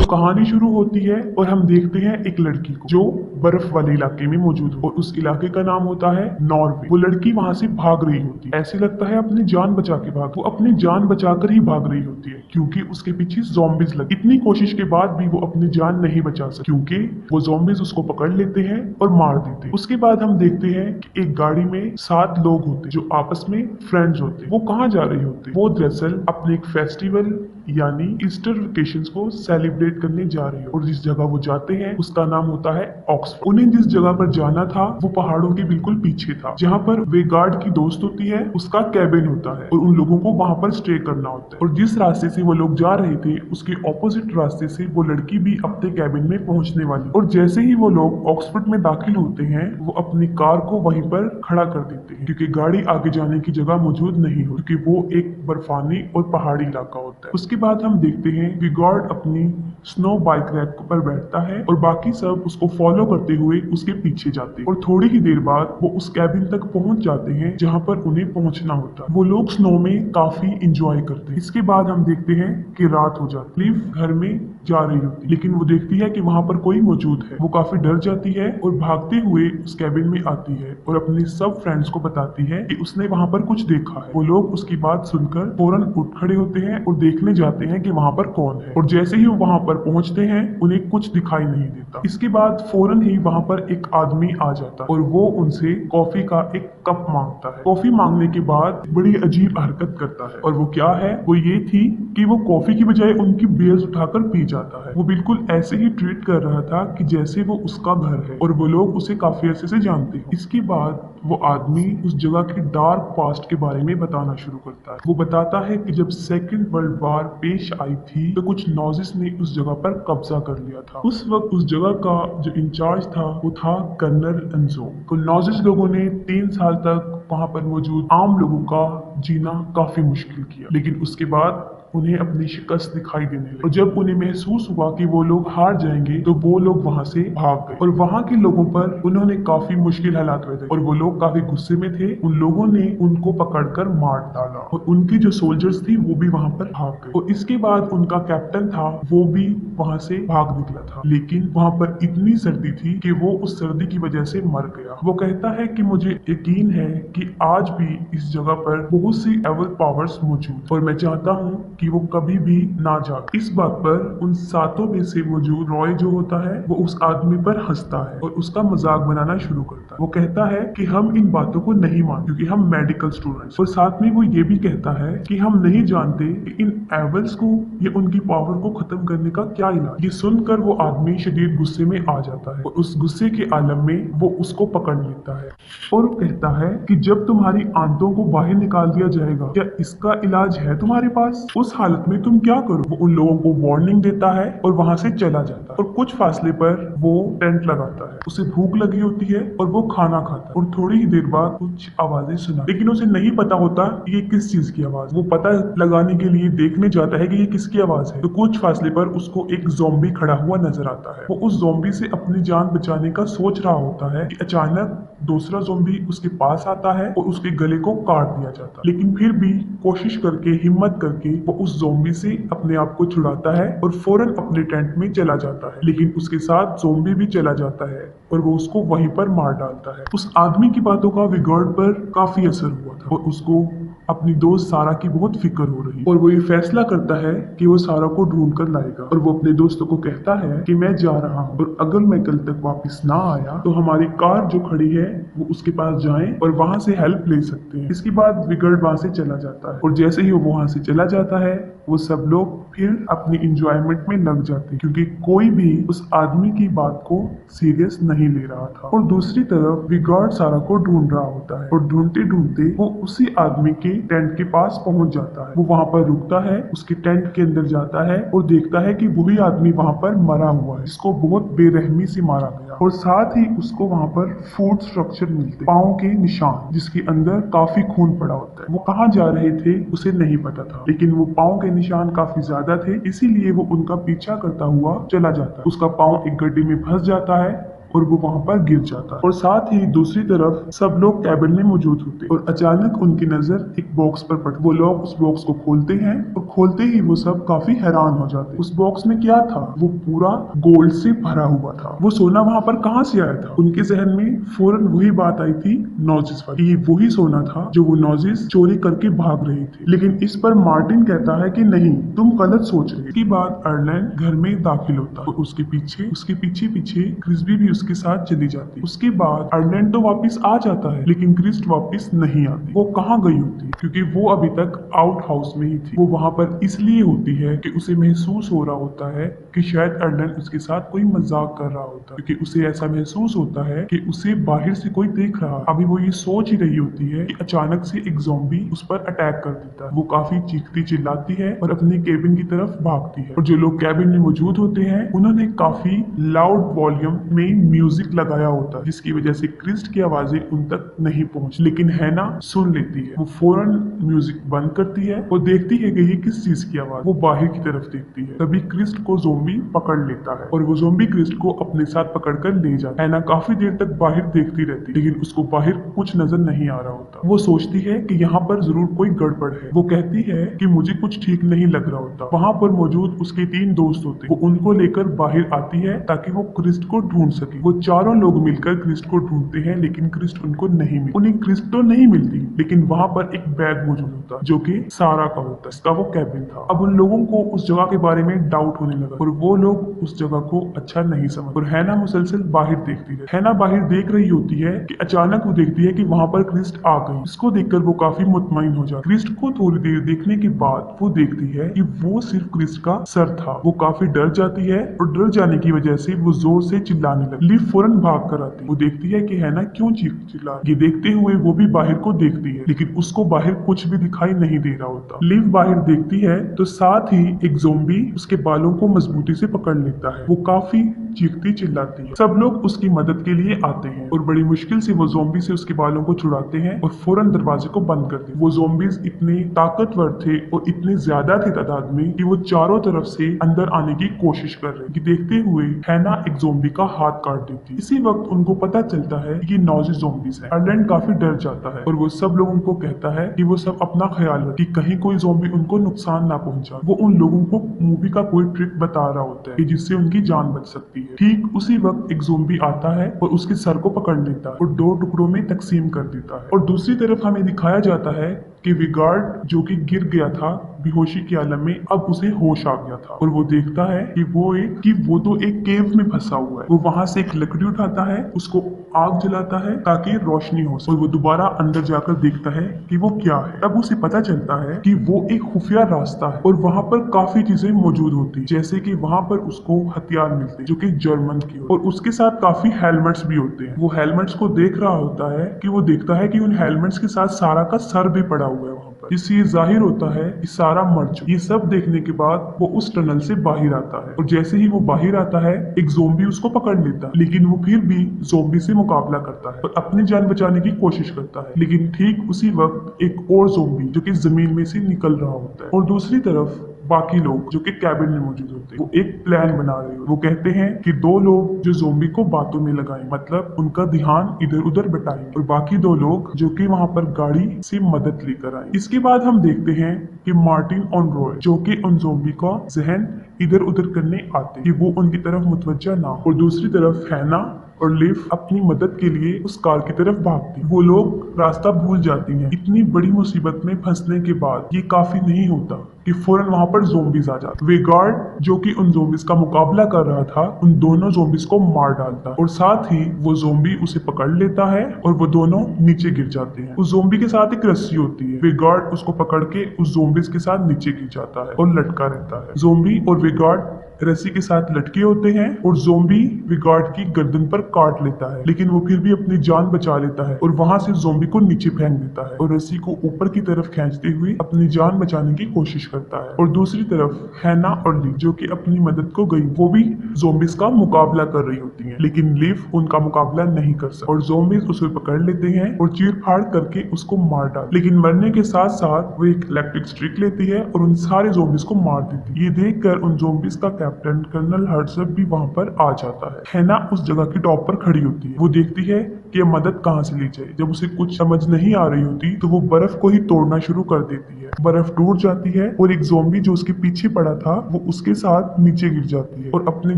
कहानी शुरू होती है और हम देखते हैं एक लड़की को जो बर्फ वाले इलाके में मौजूद हो और उस इलाके का नाम होता है नॉर्वे। वो लड़की वहां से भाग रही होती है, ऐसे लगता है अपनी जान बचा के भाग। वो अपनी जान बचाकर ही भाग रही होती है क्योंकि उसके पीछे ज़ॉम्बीज लगे। इतनी कोशिश के बाद भी वो अपनी जान नहीं बचा सकती क्योंकि वो ज़ॉम्बीज उसको पकड़ लेते हैं और मार देते हैं। उसके बाद हम देखते हैं कि एक गाड़ी में 7 लोग होते जो आपस में फ्रेंड्स होते। वो कहाँ जा रहे होते? वो दरअसल अपने एक फेस्टिवल यानी ईस्टर वेकेशन को सेलिब्रेट करने जा रही हो और जिस जगह वो जाते हैं उसका नाम होता है ऑक्सफोर्ड। उन्हें जिस जगह पर जाना था वो पहाड़ों के बिल्कुल पीछे था जहाँ पर वे गार्ड की दोस्त होती है, उसका कैबिन होता है और उन लोगों को वहां पर स्टे करना होता है। और जिस रास्ते से वो लोग जा रहे थे उसके ऑपोजिट रास्ते से वो लड़की भी अपने कैबिन में पहुंचने वाली। और जैसे ही वो लोग ऑक्सफोर्ड में दाखिल होते हैं वो अपनी कार को वहीं पर खड़ा कर देते हैं क्योंकि गाड़ी आगे जाने की जगह मौजूद नहीं हो क्योंकि वो एक बर्फानी और पहाड़ी इलाका होता है। उसके बाद हम देखते हैं कि गॉड अपनी स्नो बाइक रैक पर बैठता है और बाकी सब उसको फॉलो करते हुए उसके पीछे जाते हैं और थोड़ी ही देर बाद वो उस कैबिन तक पहुंच जाते हैं जहां पर उन्हें पहुंचना होता है। वो लोग स्नो में काफी इंजॉय करते हैं। इसके बाद हम देखते हैं कि रात हो जाती है। लिव घर में जा रही होती लेकिन वो देखती है कि वहां पर कोई मौजूद है। वो काफी डर जाती है और भागते हुए उस कैबिन में आती है और अपने सब फ्रेंड्स को बताती है कि उसने वहां पर कुछ देखा है। वो लोग उसकी बात सुनकर फौरन उठ खड़े होते हैं और देखने जाते हैं कि वहां पर कौन है। और जैसे ही वो वहां पर पहुंचते हैं उन्हें कुछ दिखाई नहीं देता। इसके बाद फौरन ही वहां पर एक आदमी आ जाता है और वो उनसे कॉफी का एक कप मांगता है। कॉफी मांगने के बाद बड़ी अजीब हरकत करता है और वो क्या है, वो ये थी कि वो कॉफी की बजाय उनकी बेल्स उठाकर पी जाता है। वो बिल्कुल ऐसे ही ट्रीट कर रहा था कि जैसे वो उसका घर है और वो लोग उसे काफी अरसे से जानते हैं। इसके बाद वो आदमी उस जगह के डार्क पास्ट के बारे में बताना शुरू करता है। वो बताता है कि जब सेकेंड वर्ल्ड वॉर पेश आई थी तो कुछ नॉजिस ने उस जगह पर कब्जा कर लिया था। उस वक्त उस जगह का जो इंचार्ज था वो था कर्नल एंजो। तो नॉजिस लोगों ने 3 साल तक वहां पर मौजूद आम लोगों का जीना काफी मुश्किल किया, लेकिन उसके बाद उन्हें अपनी शिकस्त दिखाई देने लगी और जब उन्हें महसूस हुआ कि वो लोग हार जाएंगे तो वो लोग वहां से भाग गए और वहां के लोगों पर उन्होंने काफी मुश्किल हालात पैदा और वो लोग काफी गुस्से में थे। उन लोगों ने उनको पकड़कर मार डाला और उनकी जो सोल्जर्स थी वो भी वहां पर भाग गए और इसके बाद उनका कैप्टन था वो भी वहां से भाग निकला था, लेकिन वहां पर इतनी सर्दी थी कि वो उस सर्दी की वजह से मर गया। वो कहता है कि मुझे यकीन है कि आज भी इस जगह पर बहुत सी एवल पावर्स मौजूद और मैं चाहता हूँ कि वो कभी भी ना जागे। इस बात पर उन 7 में से मौजूद रॉय जो होता है वो उस आदमी पर हंसता है और उसका मजाक बनाना शुरू करता है। वो कहता है कि हम इन बातों को नहीं मानते क्योंकि हम मेडिकल स्टूडेंट्स, और साथ में वो ये भी कहता है कि हम नहीं जानते कि इन एवल्स को या उनकी पावर को खत्म करने का क्या इलाज। ये सुनकर वो आदमी शदीद गुस्से में आ जाता है और उस गुस्से के आलम में वो उसको पकड़ लेता है और कहता है कि जब तुम्हारी आंतों को बाहर निकाल दिया जाएगा क्या इसका इलाज है तुम्हारे पास? उस हालत में तुम क्या करो? वो उन लोगों को वार्निंग देता है और वहां से चला जाता है और कुछ फासले पर वो टेंट लगाता है। उसे भूख लगी होती है और वो खाना खाता है और थोड़ी ही देर बाद कुछ आवाजें सुना, लेकिन उसे नहीं पता होता ये किस चीज की आवाज। वो पता लगाने के लिए देखने जाता है कि ये किसकी आवाज है तो कुछ फासले पर उसको एक ज़ॉम्बी खड़ा हुआ नजर आता है। वो उस ज़ॉम्बी से अपनी जान बचाने का सोच रहा होता है कि अचानक दूसरा ज़ॉम्बी उसके पास आता है और उसके गले को काट दिया जाता है, लेकिन फिर भी कोशिश करके हिम्मत करके वो उस ज़ॉम्बी से अपने आप को छुड़ाता है और फौरन अपने टेंट में चला जाता है, लेकिन उसके साथ ज़ॉम्बी भी चला जाता है और वो उसको वहीं पर मार डालता है। उस आदमी की बातों का विगार्ड पर काफी असर हुआ था और उसको अपनी दोस्त सारा की बहुत फिक्र हो रही और वो ये फैसला करता है कि वो सारा को ढूंढ कर लाएगा और वो अपने दोस्तों को कहता है कि मैं जा रहा हूँ और अगर मैं कल तक वापस ना आया तो हमारी कार जो खड़ी है वो उसके पास जाएं और वहां से हेल्प ले सकते हैं। इसके बाद विगर्ड वहां से चला जाता है और जैसे ही वो वहां से चला जाता है वो सब लोग फिर अपनी इंजॉयमेंट में लग जाते हैं क्योंकि कोई भी उस आदमी की बात को सीरियस नहीं ले रहा था। और दूसरी तरफ विगार्ड सारा को ढूंढ रहा होता है और ढूंढते ढूंढते वो उसी आदमी के टेंट के पास पहुंच जाता है। वो वहां पर रुकता है, उसके टेंट के अंदर जाता है और देखता है कि वही आदमी वहां पर मरा हुआ है जिसको बहुत बेरहमी से मारा गया और साथ ही उसको वहां पर फूड स्ट्रक्चर मिलते, पाँव के निशान जिसके अंदर काफी खून पड़ा होता है। वो कहाँ जा रहे थे उसे नहीं पता था, लेकिन वो पाँव के निशान काफी ज्यादा थे इसीलिए वो उनका पीछा करता हुआ चला जाता है। उसका पाँव एक गड्ढे में फंस जाता है और वो वहाँ पर गिर जाता है। और साथ ही दूसरी तरफ सब लोग कैबिन में मौजूद होते और अचानक उनकी नजर एक बॉक्स पर पड़ती। वो लोग उस बॉक्स को खोलते हैं और खोलते ही वो सब काफी हैरान हो जाते। उस बॉक्स में क्या था? वो पूरा गोल्ड से भरा हुआ था। वो सोना वहाँ पर कहाँ से आया था? उनके जहन में फौरन वही बात आई थी नॉजिस वाली। ये वही सोना था जो वो नॉजिस चोरी करके भाग रहे थे। लेकिन इस पर मार्टिन कहता है कि नहीं, तुम गलत सोच रहे हो। इसके बाद आयरलैंड घर में दाखिल होता है और उसके पीछे पीछे क्रिस्बी भी उसके साथ चली जाती। उसके बाद आयरलैंड तो वापस आ जाता है लेकिन क्रिस्ट वापस नहीं आती। वो कहाँ गई होती? क्योंकि वो अभी तक आउट हाउस में ही थी। वो वहाँ पर इसलिए होती है कि उसे महसूस हो रहा होता है कि शायद आयरलैंड उसके साथ कोई मजाक कर रहा होता है, क्योंकि उसे ऐसा महसूस होता है कि उसे बाहर से कोई देख रहा है। अभी वो ये सोच ही रही होती है कि अचानक से एक ज़ॉम्बी उस पर अटैक कर देता है। वो काफी चीखती चिल्लाती है और अपने केबिन की तरफ भागती है। और जो लोग केबिन में मौजूद होते हैं उन्होंने काफी लाउड वॉल्यूम में म्यूजिक लगाया होता है, जिसकी वजह से क्रिस्ट की आवाजें उन तक नहीं पहुंच। लेकिन हैना सुन लेती है। वो फौरन म्यूजिक बंद करती है और देखती है कि ये किस चीज की आवाज। वो बाहर की तरफ देखती है। तभी क्रिस्ट को ज़ॉम्बी पकड़ लेता है और वो ज़ॉम्बी क्रिस्ट को अपने साथ पकड़कर ले जाता है। हैना काफी देर तक बाहर देखती रहती, लेकिन उसको बाहर कुछ नजर नहीं आ रहा होता। वो सोचती है कि यहाँ पर जरूर कोई गड़बड़ है। वो कहती है कि मुझे कुछ ठीक नहीं लग रहा होता। वहाँ पर मौजूद उसके 3 दोस्त होते, वो उनको लेकर बाहर आती है ताकि वो क्रिस्ट को ढूंढ सके। वो चारों लोग मिलकर क्रिस्ट को ढूंढते हैं लेकिन क्रिस्ट उनको नहीं मिलती। उन्हें क्रिस्ट तो नहीं मिलती, लेकिन वहाँ पर एक बैग मौजूद होता जो कि सारा का होता, इसका वो कैबिन था। अब उन लोगों को उस जगह के बारे में डाउट होने लगा और वो लोग उस जगह को अच्छा नहीं समझ। और हैना मुसलसल बाहर देखती है। हैना बाहर देख रही होती है कि अचानक वो देखती है कि वहाँ पर क्रिस्ट आ गई। इसको देखकर वो काफी मुतमईन हो जाती। क्रिस्ट को थोड़ी देर देखने के बाद वो देखती है कि वो सिर्फ क्रिस्ट का सर था। वो काफी डर जाती है और डर जाने की वजह से वो जोर से चिल्लाने लगती। लिव फौरन भाग कर आती। वो देखती है कि हैना क्यों चिल्ला। ये देखते हुए वो भी बाहर को देखती है, लेकिन उसको बाहर कुछ भी दिखाई नहीं दे रहा होता। लिव बाहर देखती है तो साथ ही एक ज़ॉम्बी उसके बालों को मजबूती से पकड़ लेता है। वो काफी चीखती चिल्लाती है। सब लोग उसकी मदद के लिए आते हैं और बड़ी मुश्किल से वो ज़ॉम्बी से उसके बालों को छुड़ाते हैं और फौरन दरवाजे को बंद कर देते। वो ज़ॉम्बीज इतने ताकतवर थे और इतने ज्यादा थे तादाद में कि वो चारों तरफ से अंदर आने की कोशिश कर रहे कि देखते हुए हैना एक ज़ॉम्बी का हाथ काट देती। इसी वक्त उनको पता चलता है कि ये नॉजिस ज़ॉम्बीज हैं। आयरलैंड काफी डर जाता है और वो सब लोगों को कहता है कि वो सब अपना ख्याल रखें कि कहीं कोई ज़ॉम्बी उनको नुकसान ना पहुंचा। वो उन लोगों को मूवी का कोई ट्रिक बता रहा होता है कि जिससे उनकी जान बच सकती है। ठीक उसी वक्त एक ज़ॉम्बी आता है और उसके सर को पकड़ लेता है और 2 टुकड़ों में तकसीम कर देता है। और दूसरी तरफ हमें दिखाया जाता है कि विगार्ड जो कि गिर गया था बेहोशी के आलम में, अब उसे होश आ गया था और वो देखता है कि वो तो एक केव में फंसा हुआ है। वो वहां से एक लकड़ी उठाता है, उसको आग जलाता है ताकि रोशनी हो सके और वो दोबारा अंदर जाकर देखता है कि वो क्या है। तब उसे पता चलता है कि वो एक खुफिया रास्ता है और वहां पर काफी चीजें मौजूद होती, जैसे कि वहां पर उसको हथियार मिलते जो कि जर्मन के और उसके साथ काफी हेलमेट्स भी होते हैं। वो हेलमेट्स को देख रहा होता है कि वो देखता है कि उन हेलमेट्स के साथ सारा का सर भी पड़ा हुआ है वहां पर, जिससे ये जाहिर होता है कि सारा मर चुका। ये सब देखने के बाद वो उस टनल से बाहर आता है और जैसे ही वो बाहर आता है एक ज़ॉम्बी उसको पकड़ लेता है, लेकिन वो फिर भी ज़ॉम्बी से मुकाबला करता है और अपनी जान बचाने की कोशिश करता है। लेकिन ठीक उसी वक्त एक और ज़ॉम्बी जो कि जमीन में से निकल रहा होता है और दूसरी तरफ बाकी लोग जो कि कैबिन में मौजूद होते हैं वो एक प्लान बना रहे हो। वो कहते हैं कि 2 लोग जो ज़ॉम्बी को बातों में लगाएं, मतलब उनका ध्यान इधर उधर बटाएंगे और बाकी 2 लोग जो कि वहां पर गाड़ी से मदद लेकर आए। इसके बाद हम देखते हैं कि मार्टिन और रॉय जो कि उन ज़ॉम्बी का जहन इधर उधर करने आते कि वो उनकी तरफ मुतवज्जा ना हो और दूसरी तरफ हैना और लिव अपनी मदद के लिए उस कार की तरफ भागती। वो लोग रास्ता भूल जाती हैं। इतनी बड़ी मुसीबत में फंसने के बाद ये काफी नहीं होता कि फौरन वहां पर ज़ॉम्बीज आ जाते। वेगार्ड जो कि उन ज़ॉम्बीज का मुकाबला कर रहा था उन दोनों ज़ॉम्बीज को मार डालता है और साथ ही वो ज़ॉम्बी उसे पकड़ लेता है और वो दोनों नीचे गिर जाते हैं। उस ज़ॉम्बी के साथ एक रस्सी होती है। वेगार्ड उसको पकड़ के उस ज़ॉम्बीज के साथ नीचे गिर जाता है और लटका रहता है। ज़ॉम्बी और वेगार्ड रस्सी के साथ लटके होते हैं और ज़ॉम्बी वेगार्ड की गर्दन पर काट लेता है, लेकिन वो फिर भी अपनी जान बचा लेता है और वहां से ज़ॉम्बी को नीचे फेंक देता है और रस्सी को ऊपर की तरफ खींचते हुए अपनी जान बचाने की कोशिश करता है। और दूसरी तरफ हैना और लिव जो कि अपनी मदद को गई, वो भी ज़ॉम्बीज का मुकाबला कर रही होती हैं, लेकिन लिव उनका मुकाबला नहीं कर सकती और ज़ॉम्बीज उसे पकड़ लेते हैं और चीर-फाड़ करके उसको मार डालते। लेकिन मरने के साथ साथ वो एक इलेक्ट्रिक स्ट्रिक लेती है और उन सारे ज़ॉम्बीज को मार देती है। ये देखकर उन ज़ॉम्बीज का कैप्टन कर्नल हर्ट्जब भी वहाँ पर आ जाता है। हैना उस जगह की टॉप पर खड़ी होती है। वो देखती है कि ये मदद कहाँ से ली जाए। जब उसे कुछ समझ नहीं आ रही होती तो वो बर्फ को ही तोड़ना शुरू कर देती है। बर्फ टूट जाती है और एक ज़ॉम्बी जो उसके पीछे पड़ा था वो उसके साथ नीचे गिर जाती है और अपनी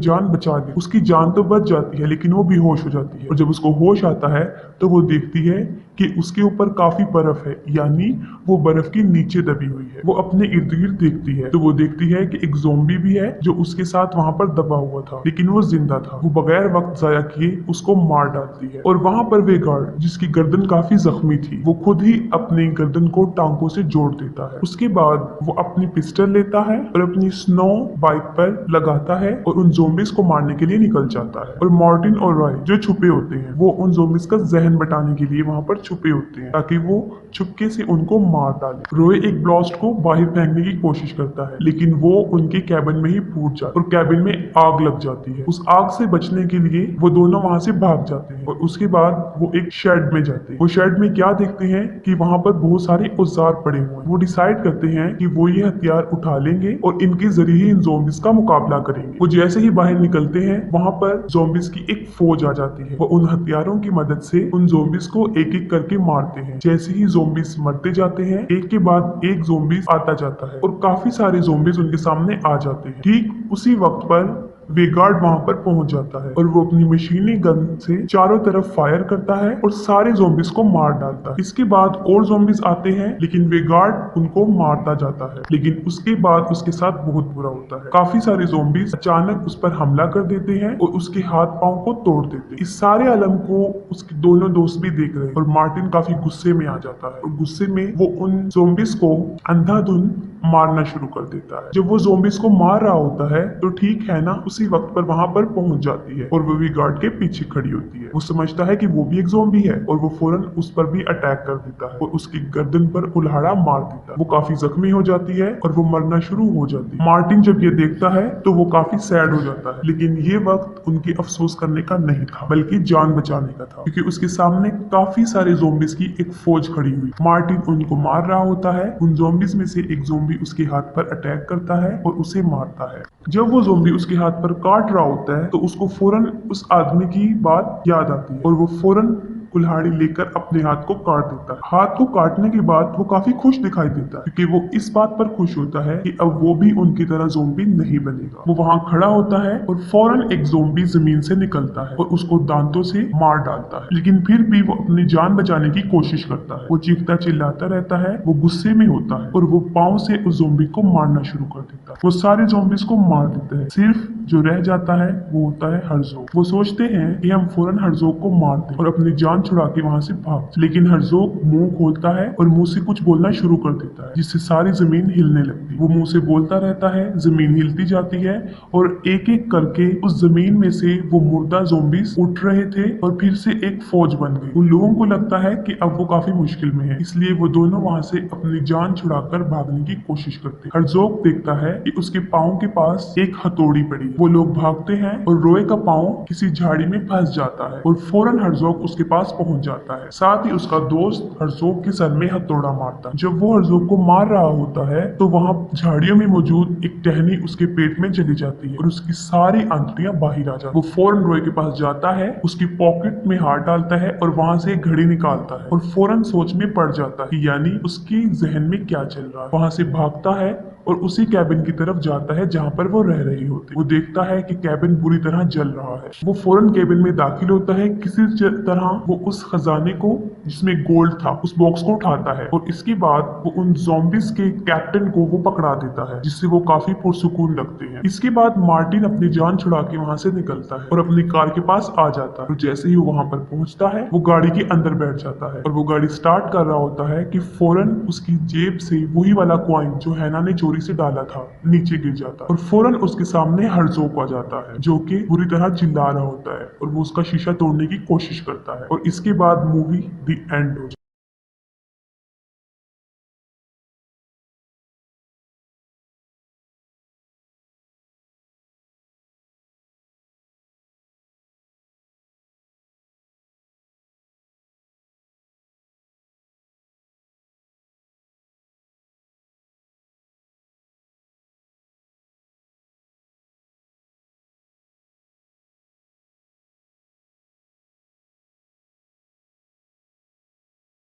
जान बचा ले। उसकी जान तो बच जाती है लेकिन वो बेहोश हो जाती है और जब उसको होश आता है तो वो देखती है कि उसके ऊपर काफी बर्फ है, यानी वो बर्फ के नीचे दबी हुई है। वो अपने इर्द गिर्द देखती है तो वो देखती है कि एक ज़ॉम्बी भी है जो उसके साथ वहाँ पर दबा हुआ था, लेकिन वो जिंदा था। वो बगैर वक्त जाया किए उसको मार डालती है और वहाँ पर वे गार्ड जिसकी गर्दन काफी जख्मी थी वो खुद ही अपनी गर्दन को टांगों से जोड़ देता है। उसके बाद वो अपनी पिस्टल लेता है और अपनी स्नो बाइक पर लगाता है और उन ज़ॉम्बीज को मारने के लिए निकल जाता है। और मार्टिन और रॉय जो छुपे होते हैं वो उन ज़ॉम्बीज का जहन बटाने के लिए वहाँ पर छुपे होते हैं ताकि वो चुपके से उनको मार डाले। रॉय एक ब्लास्ट को बाहर फेंकने की कोशिश करता है लेकिन वो उनके कैबिन में ही फूट जाता है और कैबिन में आग लग जाती है। उस आग से बचने के लिए वो दोनों वहाँ से भाग जाते हैं और उसके बाद वो एक शेड में जाते हैं। वो शेड में क्या देखते हैं कि वहाँ पर बहुत सारे औजार पड़े हुए हैं। वो डिसाइड करते हैं कि वो ये हथियार उठा लेंगे और इनके जरिए इन ज़ॉम्बीज का मुकाबला करेंगे। वो जैसे ही बाहर निकलते हैं वहाँ पर ज़ॉम्बीज की एक फौज आ जाती है। वो उन हथियारों की मदद से उन ज़ॉम्बीज को एक एक करके मारते हैं। जैसे ही ज़ॉम्बीज मरते जाते हैं एक के बाद एक ज़ॉम्बीज आता जाता है और काफी सारे ज़ॉम्बीज उनके सामने आ जाते हैं। ठीक उसी वक्त पर वेगार्ड वहां पर पहुंच जाता है और वो अपनी मशीनी गन से चारों तरफ फायर करता है और सारे ज़ॉम्बीज को मार डालता है। इसके बाद और ज़ॉम्बीज आते हैं लेकिन वेगार्ड उनको मारता जाता है, लेकिन उसके बाद उसके साथ बहुत बुरा होता है। काफी सारे ज़ॉम्बीज अचानक उस पर हमला कर देते हैं और उसके हाथ पांव को तोड़ देते हैं। इस सारे आलम को उसके दोनों दोस्त भी देख रहे हैं और मार्टिन काफी गुस्से में आ जाता है और गुस्से में वो उन ज़ॉम्बीज को अंधाधुंध मारना शुरू कर देता है। जब वो ज़ॉम्बीज को मार रहा होता है तो ठीक है ना उसी वक्त पर वहां पर पहुंच जाती है और वो भी गार्ड के पीछे खड़ी होती है। वो समझता है कि वो भी एक ज़ॉम्बी है और वो फौरन उस पर भी अटैक कर देता है और उसकी गर्दन पर कुल्हाड़ा मार देता है। वो काफी जख्मी हो जाती है और वो मरना शुरू हो जाती है। मार्टिन जब ये देखता है तो वो काफी सैड हो जाता है, लेकिन ये वक्त उनके अफसोस करने का नहीं था बल्कि जान बचाने का था, क्योंकि उसके सामने काफी सारे ज़ॉम्बीज की एक फौज खड़ी हुई। मार्टिन उनको मार रहा होता है। उन ज़ॉम्बीज में से एक ज़ॉम्बी उसके हाथ पर अटैक करता है और उसे मारता है। जब वो ज़ॉम्बी उसके हाथ पर काट रहा होता है तो उसको फौरन उस आदमी की बात याद आती है और वो फौरन कुल्हाड़ी लेकर अपने हाथ को काट देता है। हाथ को काटने के बाद वो काफी खुश दिखाई देता है क्योंकि वो इस बात पर खुश होता है कि अब वो भी उनकी तरह ज़ॉम्बी नहीं बनेगा। वो वहां खड़ा होता है और फौरन एक ज़ॉम्बी जमीन से निकलता है और उसको दांतों से मार डालता है, लेकिन फिर भी वो अपनी जान बचाने की कोशिश करता है। वो चीखता चिल्लाता रहता है, वो गुस्से में होता है और वो पाँव से उस ज़ॉम्बी को मारना शुरू कर देता है। वो सारे ज़ॉम्बीज को मार देता है, सिर्फ जो रह जाता है वो होता है हर्ज़ोग। वो सोचते हैं कि हम फौरन हर्ज़ोग को मार दें और अपनी जान छुड़ा के वहां से भाग, लेकिन हर्ज़ोग मुंह खोलता है और मुंह से कुछ बोलना शुरू कर देता है जिससे सारी जमीन हिलने लगती है। वो मुंह से बोलता रहता है, जमीन हिलती जाती है और एक एक करके उस जमीन में से वो मुर्दा ज़ॉम्बीज उठ रहे थे और फिर से एक फौज बन गई। उन लोगों को लगता है कि अब वो काफी मुश्किल में है, इसलिए वो दोनों वहां से अपनी जान छुड़ाकर भागने की कोशिश करते हैं। हर्ज़ोग देखता है कि उसके पाँव के पास एक हथौड़ी पड़ी है। वो लोग भागते हैं और रॉय का पाँव किसी झाड़ी में फंस जाता है और फौरन हर्ज़ोग उसके पास पहुंच जाता है। साथ ही उसका दोस्त हर्ज़ोग के सर में हथौड़ा मारता है। जब वो हर्ज़ोग को मार रहा होता है तो वहाँ झाड़ियों में मौजूद एक टहनी उसके पेट में चली जाती है और उसकी सारी आंतड़ियां बाहर आ जाती है। वो फौरन रॉय के पास जाता है, उसकी पॉकेट में हाथ डालता है और वहां से एक घड़ी निकालता है और फौरन सोच में पड़ जाता है, यानी उसकी जहन में क्या चल रहा है। वहां से भागता है और उसी कैबिन की तरफ जाता है जहाँ पर वो रह रही होती है। वो देखता है कि कैबिन बुरी तरह जल रहा है। वो फौरन कैबिन में दाखिल होता है। किसी तरह वो उस खजाने को जिसमें गोल्ड था उस बॉक्स को उठाता है और इसके बाद वो उन ज़ॉम्बीज के कैप्टन को वो पकड़ा देता है, जिससे वो काफी पुरसुकून लगते हैं। इसके बाद मार्टिन अपनी जान छुड़ा के वहां से निकलता है और अपनी कार के पास आ जाता है और जैसे ही वो वहां पर पहुंचता है वो गाड़ी के अंदर बैठ जाता है और वो गाड़ी स्टार्ट कर रहा होता है कि फौरन उसकी जेब से वही वाला कॉइन जो हैना ने चोरी से डाला था नीचे गिर जाता है और फौरन उसके सामने हर्ज़ोग आ जाता है जो कि बुरी तरह चिल्ला रहा होता है और वो उसका शीशा तोड़ने की कोशिश करता है और इसके बाद मूवी द एंड हो जाती है।